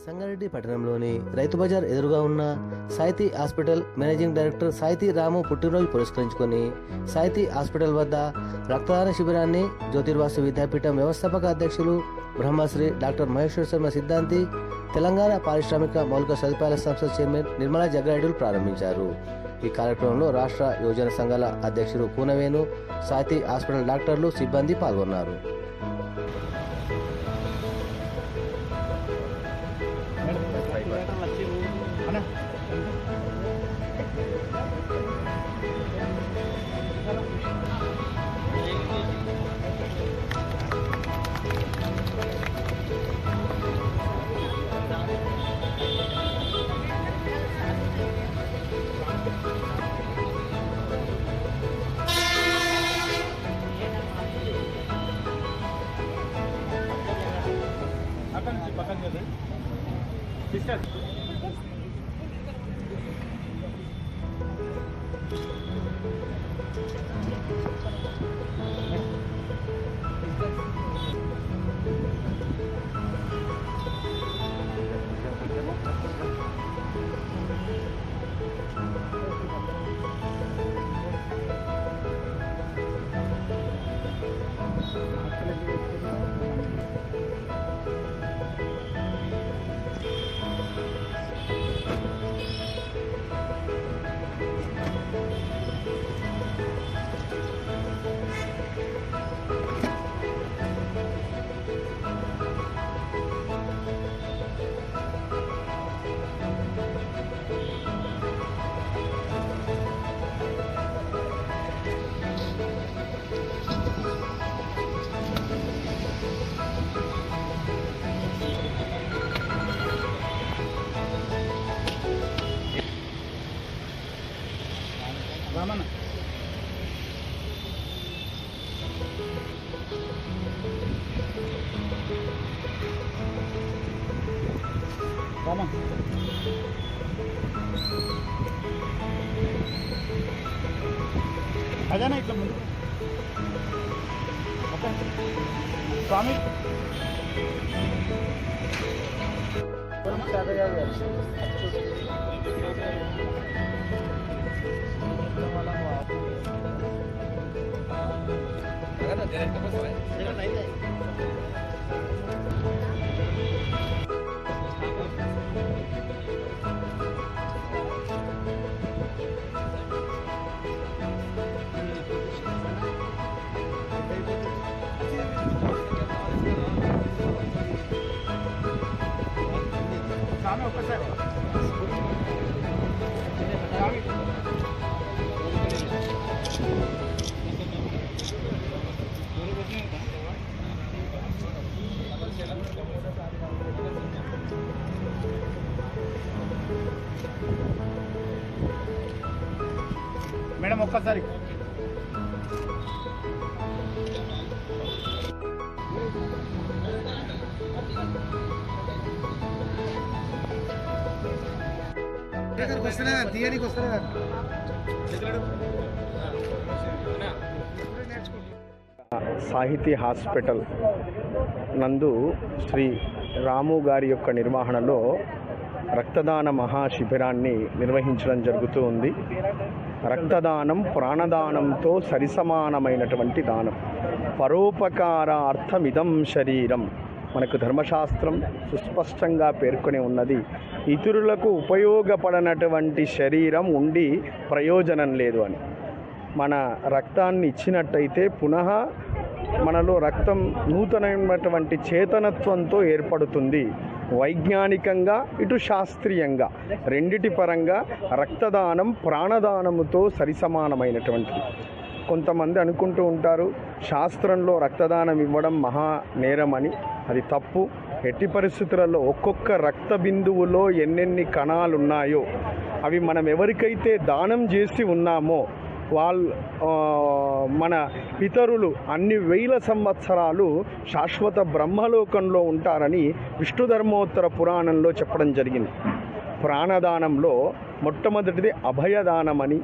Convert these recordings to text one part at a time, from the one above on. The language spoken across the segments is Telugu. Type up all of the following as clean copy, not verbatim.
సంగారెడ్డి పట్టణంలోని రైతు బజార్ ఎదురుగా ఉన్న Sahiti hospital managing director Sahiti రాము పుట్టినరోజు పురస్కరించుకొని సాయితీ హాస్పిటల్ వద్ద రక్తదాన శిబిరాన్ని జ్యోతిర్వాసు విద్యాపీఠం వ్యవస్థాపక అధ్యక్షులు బ్రహ్మశ్రీ డాక్టర్ మహేశ్వర శర్మ సిద్ధాంతి, తెలంగాణ పారిశ్రామిక మౌలిక సదుపాయాల సంస్థ చైర్మన్ నిర్మలా జగ్గారెడ్డిలు ప్రారంభించారు. ఈ కార్యక్రమంలో రాష్ట్ర యువజన సంఘాల అధ్యక్షుడు కూనవేణు, సాయితీ హాస్పిటల్ డాక్టర్లు, సిబ్బంది పాల్గొన్నారు. రామన్న రామన్ అదేనా ఇట్లా ముందు స్వామి ఒక్కసారి మేడం ఒక్కసారి సాహితీ హాస్పిటల్ నందు శ్రీ రాము గారి యొక్క నిర్వహణలో రక్తదాన మహాశిబిరాన్ని నిర్వహించడం జరుగుతూ ఉంది. రక్తదానం ప్రాణదానంతో సరిసమానమైనటువంటి దానం. పరోపకారార్థమిదం శరీరం. మనకు ధర్మశాస్త్రం సుస్పష్టంగా పేర్కొని ఉన్నది. ఇతరులకు ఉపయోగపడనటువంటి శరీరం ఉండి ప్రయోజనం లేదు అని. మన రక్తాన్ని ఇచ్చినట్టయితే పునః మనలో రక్తం నూతనమైనటువంటి చేతనత్వంతో ఏర్పడుతుంది. వైజ్ఞానికంగా ఇటు శాస్త్రీయంగా రెండిటి పరంగా రక్తదానం ప్రాణదానముతో సరిసమానమైనటువంటిది. కొంతమంది అనుకుంటూ ఉంటారు శాస్త్రంలో రక్తదానం ఇవ్వడం మహా నేరమని. అది తప్పు. ఎట్టి పరిస్థితులలో ఒక్కొక్క రక్త బిందువులో ఎన్నెన్ని కణాలు ఉన్నాయో అవి మనం ఎవరికైతే దానం చేసి ఉన్నామో మన పితరులు అన్ని వేల సంవత్సరాలు శాశ్వత బ్రహ్మలోకంలో ఉంటారని విష్ణుధర్మోత్తర పురాణంలో చెప్పడం జరిగింది. ప్రాణదానంలో మొట్టమొదటిది అభయదానమని,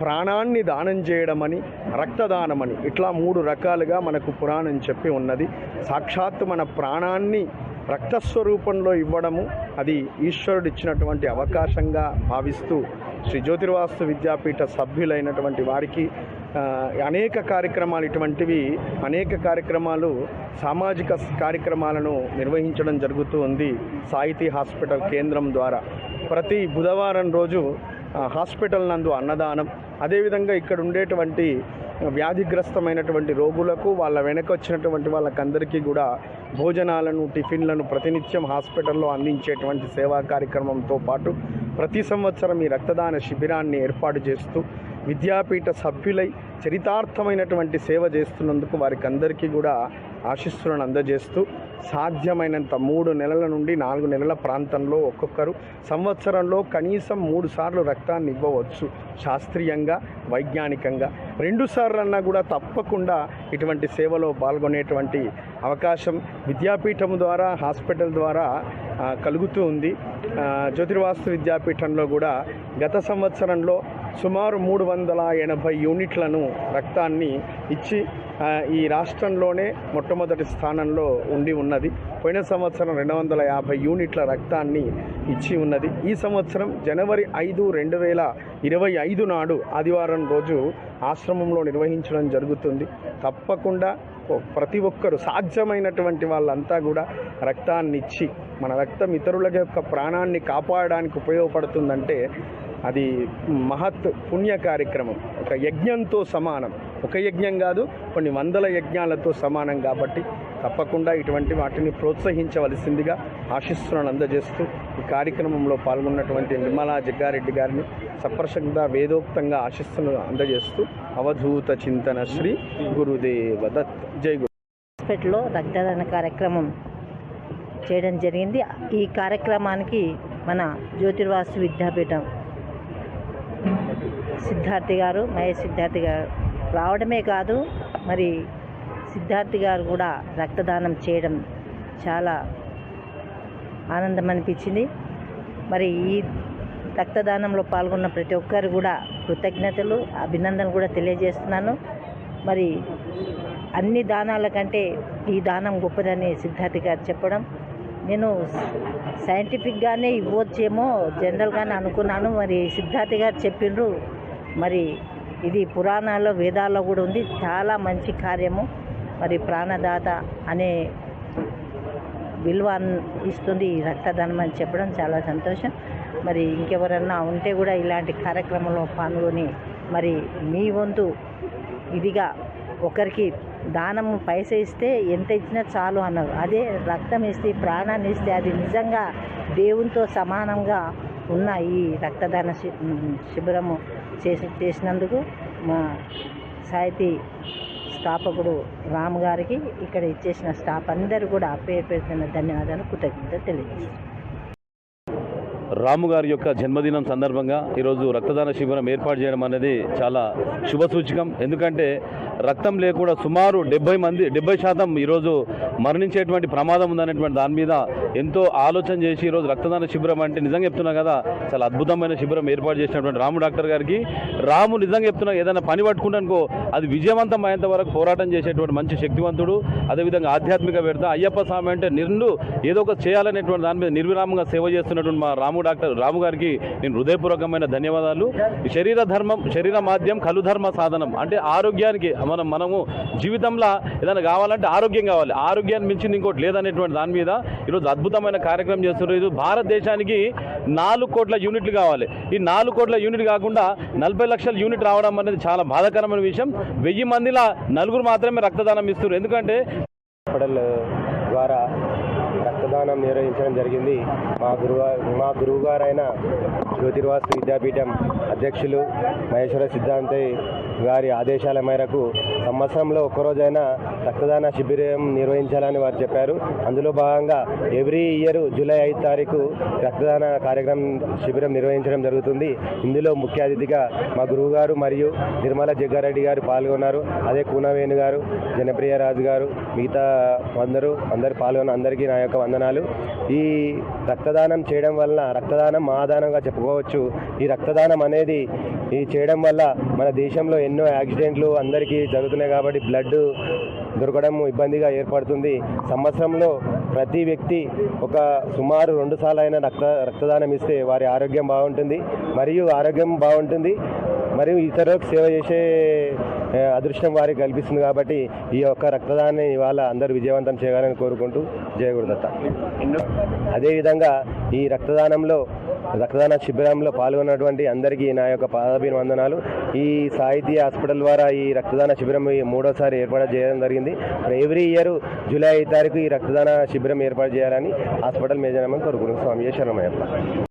ప్రాణాన్ని దానం చేయడమని, రక్తదానమని, ఇట్లా 3 రకాలుగా మనకు పురాణం చెప్పి ఉన్నది. సాక్షాత్తు మన ప్రాణాన్ని రక్తస్వరూపంలో ఇవ్వడము అది ఈశ్వరుడు ఇచ్చినటువంటి అవకాశంగా భావిస్తూ శ్రీ జ్యోతిర్వాస్తు విద్యాపీఠ సభ్యులైనటువంటి వారికి అనేక కార్యక్రమాలు ఇటువంటివి అనేక కార్యక్రమాలు సామాజిక కార్యక్రమాలను నిర్వహించడం జరుగుతూ ఉంది. సాహితీ హాస్పిటల్ కేంద్రం ద్వారా ప్రతి బుధవారం రోజు హాస్పిటల్ నందు అన్నదానం, అదేవిధంగా ఇక్కడ ఉండేటువంటి వ్యాధిగ్రస్తమైనటువంటి రోగులకు వాళ్ళ వెనక వచ్చినటువంటి వాళ్ళకందరికీ కూడా భోజనాలను టిఫిన్లను ప్రతినిత్యం హాస్పిటల్లో అందించేటువంటి సేవా కార్యక్రమంతో పాటు ప్రతి సంవత్సరం ఈ రక్తదాన శిబిరాన్ని ఏర్పాటు చేస్తూ విద్యాపీఠ సభ్యులై చరితార్థమైనటువంటి సేవ చేస్తున్నందుకు వారికి అందరికీ కూడా ఆశీస్సులను అందజేస్తూ సాధ్యమైనంత 3 నెలల నుండి 4 నెలల ప్రాంతంలో ఒక్కొక్కరు సంవత్సరంలో కనీసం 3 సార్లు రక్తాన్ని ఇవ్వవచ్చు. శాస్త్రీయంగా వైజ్ఞానికంగా 2 సార్లన్నా కూడా తప్పకుండా ఇటువంటి సేవలో పాల్గొనేటువంటి అవకాశం విద్యాపీఠం ద్వారా హాస్పిటల్ ద్వారా కలుగుతూ ఉంది. జ్యోతిర్వాస్తు విద్యాపీఠంలో కూడా గత సంవత్సరంలో సుమారు 380 యూనిట్లను రక్తాన్ని ఇచ్చి ఈ రాష్ట్రంలోనే మొట్టమొదటి స్థానంలో ఉండి ఉన్నది. పోయిన సంవత్సరం 250 యూనిట్ల రక్తాన్ని ఇచ్చి ఉన్నది. ఈ సంవత్సరం జనవరి 5, 2025 నాడు ఆదివారం రోజు ఆశ్రమంలో నిర్వహించడం జరుగుతుంది. తప్పకుండా ప్రతి ఒక్కరు సాధ్యమైనటువంటి వాళ్ళంతా కూడా రక్తాన్ని ఇచ్చి మన రక్తం ఇతరుల యొక్క ప్రాణాన్ని కాపాడడానికి ఉపయోగపడుతుందంటే అది మహత్ పుణ్య కార్యక్రమం. ఒక యజ్ఞంతో సమానం. ఒక యజ్ఞం కాదు, కొన్ని వందల యజ్ఞాలతో సమానం. కాబట్టి తప్పకుండా ఇటువంటి వాటిని ప్రోత్సహించవలసిందిగా ఆశీస్సులను అందజేస్తూ ఈ కార్యక్రమంలో పాల్గొన్నటువంటి నిర్మలా జగ్గారెడ్డి గారిని సప్రశంగా వేదోక్తంగా ఆశీస్సులను అందజేస్తూ అవధూత చింతన శ్రీ గురుదేవ దత్. జై గురు. హాస్పిటల్లో రక్తదాన కార్యక్రమం చేయడం జరిగింది. ఈ కార్యక్రమానికి మన జ్యోతిర్వాస్తు విద్యాపీఠం సిద్ధార్థి గారు, మహేష్ సిద్ధార్థి గారు రావడమే కాదు, మరి సిద్ధార్థి గారు కూడా రక్తదానం చేయడం చాలా ఆనందం అనిపించింది. మరి ఈ రక్తదానంలో పాల్గొన్న ప్రతి ఒక్కరు కూడా కృతజ్ఞతలు, అభినందనలు కూడా తెలియజేస్తున్నాను. మరి అన్ని దానాల కంటే ఈ దానం గొప్పదని సిద్ధార్థి గారు చెప్పడం, నేను సైంటిఫిక్గానే ఇవ్వచ్చేమో జనరల్గానే అనుకున్నాను. మరి సిద్ధార్థి గారు చెప్పిండ్రు, మరి ఇది పురాణాల్లో వేదాల్లో కూడా ఉంది. చాలా మంచి కార్యము. మరి ప్రాణదాత అనే విలువ ఇస్తుంది ఈ రక్తదానం అని చెప్పడం చాలా సంతోషం. మరి ఇంకెవరన్నా ఉంటే కూడా ఇలాంటి కార్యక్రమంలో పాల్గొని మరి మీ వంతు ఇదిగా ఒకరికి దానము పైస ఇస్తే ఎంత ఇచ్చినా చాలు అన్నారు. అదే రక్తం ఇస్తే, ప్రాణాన్ని ఇస్తే అది నిజంగా దేవునితో సమానంగా ఉన్న ఈ రక్తదాన శిబిరము చేసినందుకు మా సాహితీ స్థాపకుడు రాము గారికి, ఇక్కడ ఇచ్చేసిన స్టాఫ్ అందరూ కూడా పేరున ధన్యవాదాలు, కృతజ్ఞతలు తెలియజేస్తాను. రాము గారి యొక్క జన్మదినం సందర్భంగా ఈరోజు రక్తదాన శిబిరం ఏర్పాటు చేయడం అనేది చాలా శుభసూచకం. ఎందుకంటే రక్తం లేకుండా సుమారు 70% ఈరోజు మరణించేటువంటి ప్రమాదం ఉందనేటువంటి దాని మీద ఎంతో ఆలోచన చేసి ఈరోజు రక్తదాన శిబిరం అంటే నిజంగా చెప్తున్నా కదా, చాలా అద్భుతమైన శిబిరం ఏర్పాటు చేసినటువంటి రాము డాక్టర్ గారికి, రాము నిజంగా చెప్తున్నా ఏదైనా పని పట్టుకుంటానుకో అది విజయవంతం అయ్యేంత వరకు పోరాటం చేసేటువంటి మంచి శక్తివంతుడు. అదేవిధంగా ఆధ్యాత్మిక వేడత అయ్యప్ప స్వామి అంటే ఏదో ఒక చేయాలనేటువంటి దాని మీద నిర్విరామంగా సేవ చేస్తున్నటువంటి మా రాము గారికి నేను హృదయపూర్వకమైన ధన్యవాదాలు. శరీర ధర్మం, శరీర మాధ్యం కలు ధర్మ సాధనం అంటే ఆరోగ్యానికి మనము జీవితంలో ఏదైనా కావాలంటే ఆరోగ్యం కావాలి, ఆరోగ్యాన్ని మించింది ఇంకోటి లేదనేటువంటి దాని మీద ఈరోజు అద్భుతమైన కార్యక్రమం చేస్తున్నారు. ఇది భారతదేశానికి 4 కోట్ల యూనిట్లు కావాలి. ఈ 4 కోట్ల యూనిట్ కాకుండా 40 లక్షల యూనిట్ రావడం అనేది చాలా బాధాకరమైన విషయం. 1000 మందిలో 4 మాత్రమే రక్తదానం ఇస్తున్నారు. ఎందుకంటే హాస్పిటల్ ద్వారా రక్తదానం నిర్వహించడం జరిగింది. మా గురువు గారైన జ్యోతిర్వాస్తు విద్యాపీఠం అధ్యక్షులు మహేశ్వర సిద్ధాంతి గారి ఆదేశాల మేరకు సంవత్సరంలో ఒక్కరోజైనా రక్తదాన శిబిరం నిర్వహించాలని వారు చెప్పారు. అందులో భాగంగా ఎవ్రీ ఇయర్ జూలై 5 తారీఖు రక్తదాన కార్యక్రమం శిబిరం నిర్వహించడం జరుగుతుంది. ఇందులో ముఖ్య అతిథిగా మా గురువు గారు మరియు నిర్మలా జగ్గారెడ్డి గారు పాల్గొన్నారు. అదే కూనవేణు గారు, జనప్రియ రాజు గారు, మిగతా అందరూ పాల్గొన్న అందరికీ నా యొక్క వందనాలు. ఈ రక్తదానం చేయడం వలన రక్తదానం మహాదానంగా చెప్పుకోవచ్చు. ఈ రక్తదానం అనేది చేయడం వల్ల మన దేశంలో ఎన్నో యాక్సిడెంట్లు అందరికీ జరుగుతున్నాయి కాబట్టి బ్లడ్ దొరకడం ఇబ్బందిగా ఏర్పడుతుంది. సంవత్సరంలో ప్రతి వ్యక్తి ఒక సుమారు 2 సార్లు అయినా రక్తదానం ఇస్తే వారి ఆరోగ్యం బాగుంటుంది మరియు ఇతరులకు సేవ చేసే అదృష్టం వారికి కల్పిస్తుంది. కాబట్టి ఈ యొక్క రక్తదానాన్ని ఇవాళ అందరూ విజయవంతం చేయాలని కోరుకుంటూ జయ గురుదత్త. అదేవిధంగా ఈ రక్తదాన శిబిరంలో పాల్గొన్నటువంటి అందరికీ నా యొక్క పాదాభివందనాలు. ఈ సాహితీ హాస్పిటల్ ద్వారా ఈ రక్తదాన శిబిరం 3వసారి ఏర్పాటు చేయడం జరిగింది. ఎవ్రీ ఇయర్ జూలై 5 తారీఖు ఈ రక్తదాన శిబిరం ఏర్పాటు చేయాలని హాస్పిటల్ మేనేజ్మెంట్ కోరుకుంటున్నాం. స్వామి శరణమయ్యప్ప.